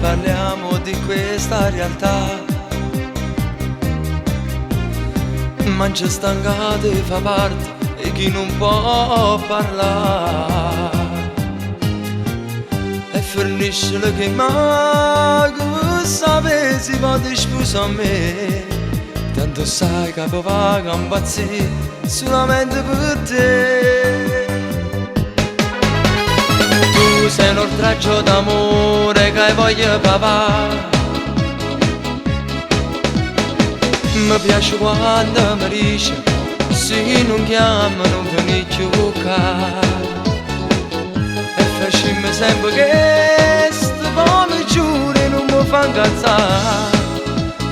parliamo di questa realtà. Ma c'è stancata e fa parte e chi non può parlare. E fornisce che manca, sapessi pote sposare me. Tanto sai che va a impazzire solamente per te. Tu sei un oltraggio d'amore che voglio papà. Mi piace quando mi dice se non chiama non vieni più qua. E facciamo sempre che sto buono giuro non mi fa incazzare.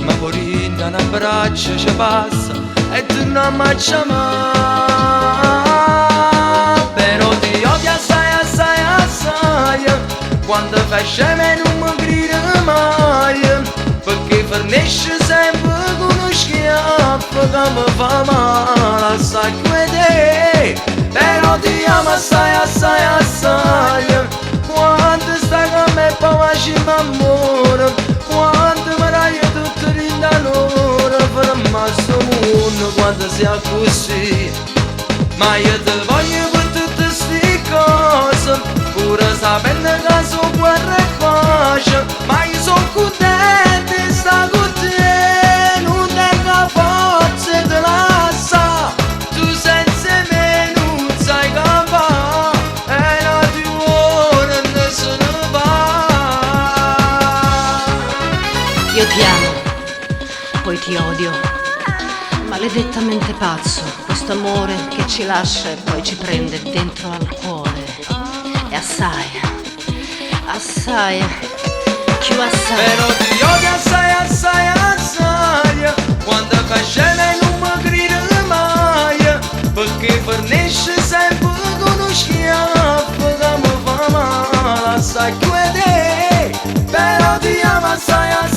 Ma poi da un abbraccio ci passa e tu non mi chiamare. Però ti odio assai, assai, assai. Quando fai sceme non mi grida mai. Perché fornisce sempre con uno schiaffo che mi fa male assai come te. Però ti amo assai, assai, assai. Quando stai con me poi facciamo amore. Quando mi dai tutto l'indalore. Ferma sto mondo quando sei così. Ma io ti voglio per tutte ste cose. Pure sapendo che sono guerra e pace. Ma io sono contento di stare con te. Non tengo forza di lasciare. Tu senza me non sai che fa. E la tua ora non se ne va. Io ti amo, poi ti odio. Maledettamente pazzo, questo amore che ci lascia e poi ci prende dentro al cuore. E assai, assai, più assai. Però ti odio assai, assai, assai. Quando fai scene non mi grida mai. Perché fornisce sempre con uno schiaffo che mi fa male assai come te. Però ti amo assai, assai.